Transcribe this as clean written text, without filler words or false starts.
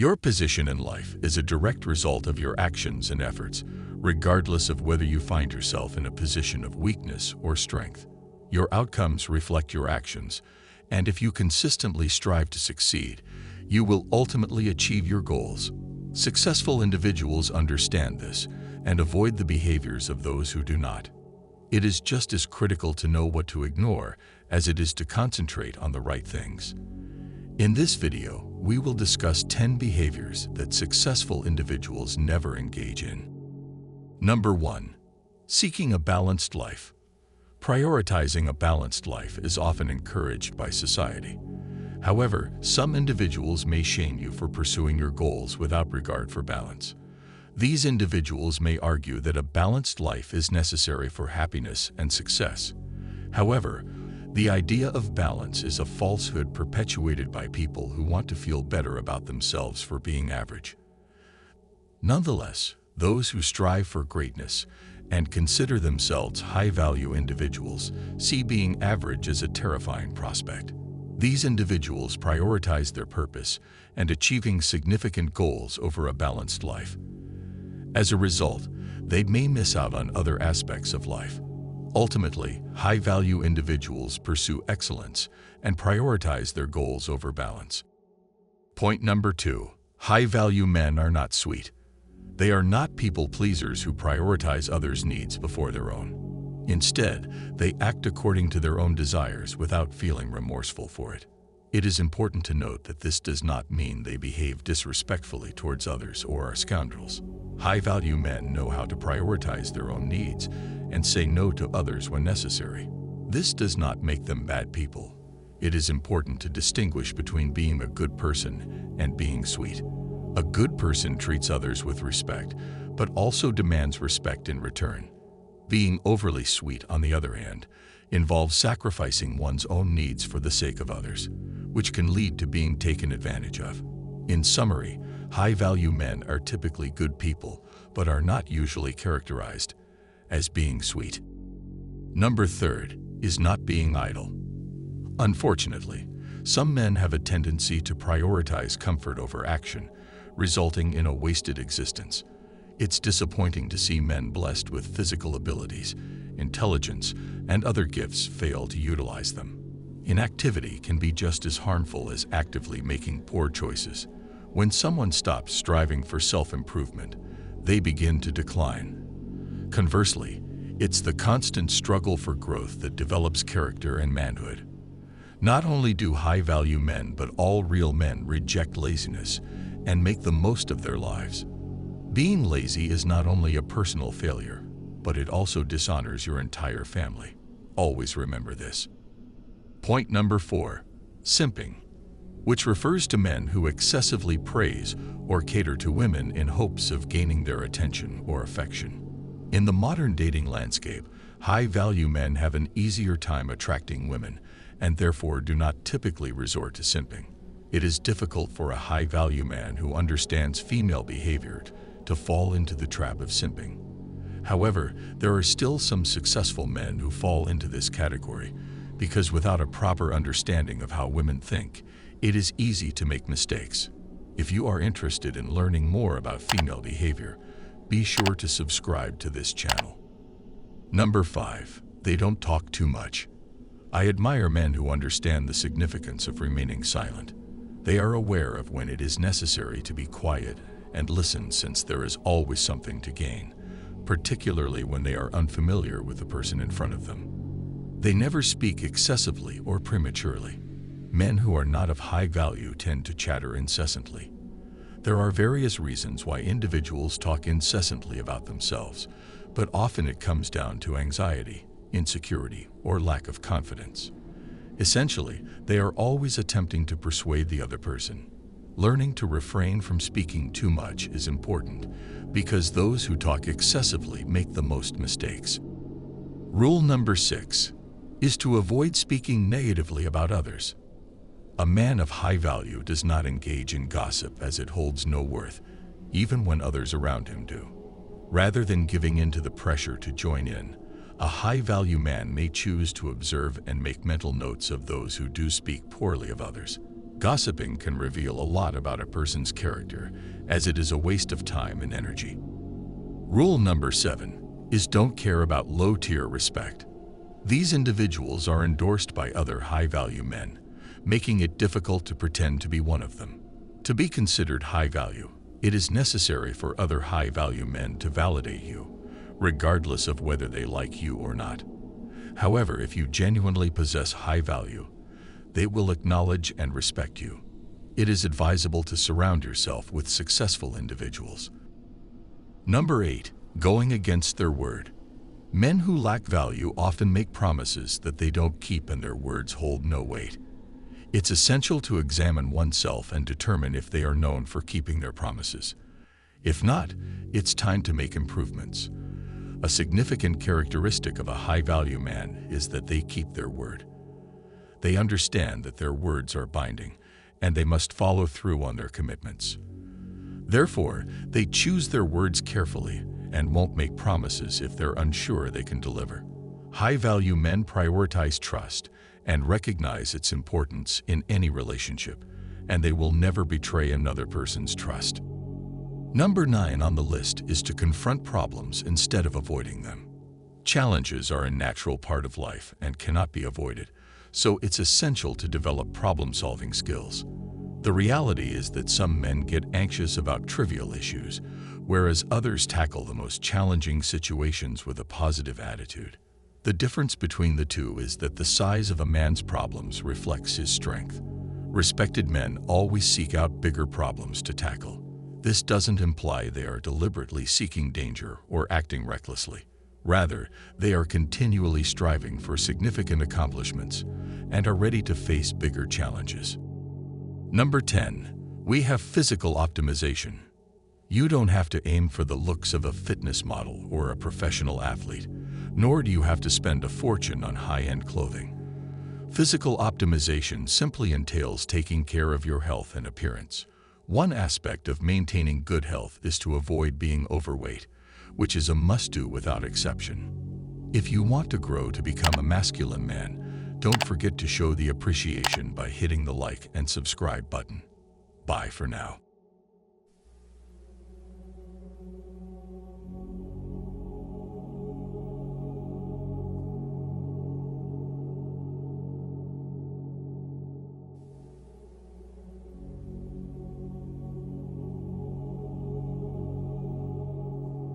Your position in life is a direct result of your actions and efforts, regardless of whether you find yourself in a position of weakness or strength. Your outcomes reflect your actions, and if you consistently strive to succeed, you will ultimately achieve your goals. Successful individuals understand this and avoid the behaviors of those who do not. It is just as critical to know what to ignore as it is to concentrate on the right things. In this video, we will discuss 10 behaviors that successful individuals never engage in. Number 1. Seeking a balanced life. Prioritizing a balanced life is often encouraged by society. However, some individuals may shame you for pursuing your goals without regard for balance. These individuals may argue that a balanced life is necessary for happiness and success. However, the idea of balance is a falsehood perpetuated by people who want to feel better about themselves for being average. Nonetheless, those who strive for greatness and consider themselves high-value individuals see being average as a terrifying prospect. These individuals prioritize their purpose and achieving significant goals over a balanced life. As a result, they may miss out on other aspects of life. Ultimately, high-value individuals pursue excellence and prioritize their goals over balance. Point number 2. High-value men are not sweet. They are not people-pleasers who prioritize others' needs before their own. Instead, they act according to their own desires without feeling remorseful for it. It is important to note that this does not mean they behave disrespectfully towards others or are scoundrels. High-value men know how to prioritize their own needs and say no to others when necessary. This does not make them bad people. It is important to distinguish between being a good person and being sweet. A good person treats others with respect, but also demands respect in return. Being overly sweet, on the other hand, involves sacrificing one's own needs for the sake of others, which can lead to being taken advantage of. In summary, high-value men are typically good people, but are not usually characterized as being sweet. Number 3 is not being idle. Unfortunately, some men have a tendency to prioritize comfort over action, resulting in a wasted existence. It's disappointing to see men blessed with physical abilities, intelligence, and other gifts fail to utilize them. Inactivity can be just as harmful as actively making poor choices. When someone stops striving for self-improvement, they begin to decline. Conversely, it's the constant struggle for growth that develops character and manhood. Not only do high-value men, but all real men reject laziness and make the most of their lives. Being lazy is not only a personal failure, but it also dishonors your entire family. Always remember this. Point number 4. Simping, which refers to men who excessively praise or cater to women in hopes of gaining their attention or affection. In the modern dating landscape, high-value men have an easier time attracting women and therefore do not typically resort to simping. It is difficult for a high-value man who understands female behavior to fall into the trap of simping. However, there are still some successful men who fall into this category because without a proper understanding of how women think, it is easy to make mistakes. If you are interested in learning more about female behavior, be sure to subscribe to this channel. Number 5. They don't talk too much. I admire men who understand the significance of remaining silent. They are aware of when it is necessary to be quiet and listen, since there is always something to gain, particularly when they are unfamiliar with the person in front of them. They never speak excessively or prematurely. Men who are not of high value tend to chatter incessantly. There are various reasons why individuals talk incessantly about themselves, but often it comes down to anxiety, insecurity, or lack of confidence. Essentially, they are always attempting to persuade the other person. Learning to refrain from speaking too much is important because those who talk excessively make the most mistakes. Rule number 6 is to avoid speaking negatively about others. A man of high value does not engage in gossip, as it holds no worth, even when others around him do. Rather than giving in to the pressure to join in, a high-value man may choose to observe and make mental notes of those who do speak poorly of others. Gossiping can reveal a lot about a person's character, as it is a waste of time and energy. Rule number 7 is don't care about low-tier respect. These individuals are endorsed by other high-value men, making it difficult to pretend to be one of them. To be considered high-value, it is necessary for other high-value men to validate you, regardless of whether they like you or not. However, if you genuinely possess high value, they will acknowledge and respect you. It is advisable to surround yourself with successful individuals. Number 8, going against their word. Men who lack value often make promises that they don't keep and their words hold no weight. It's essential to examine oneself and determine if they are known for keeping their promises. If not, it's time to make improvements. A significant characteristic of a high-value man is that they keep their word. They understand that their words are binding, and they must follow through on their commitments. Therefore, they choose their words carefully and won't make promises if they're unsure they can deliver. High-value men prioritize trust and recognize its importance in any relationship, and they will never betray another person's trust. Number 9 on the list is to confront problems instead of avoiding them. Challenges are a natural part of life and cannot be avoided, so it's essential to develop problem-solving skills. The reality is that some men get anxious about trivial issues, whereas others tackle the most challenging situations with a positive attitude. The difference between the two is that the size of a man's problems reflects his strength. Respected men always seek out bigger problems to tackle. This doesn't imply they are deliberately seeking danger or acting recklessly. Rather, they are continually striving for significant accomplishments and are ready to face bigger challenges. Number 10, we have physical optimization. You don't have to aim for the looks of a fitness model or a professional athlete, nor do you have to spend a fortune on high-end clothing. Physical optimization simply entails taking care of your health and appearance. One aspect of maintaining good health is to avoid being overweight, which is a must-do without exception. If you want to grow to become a masculine man, don't forget to show the appreciation by hitting the like and subscribe button. Bye for now.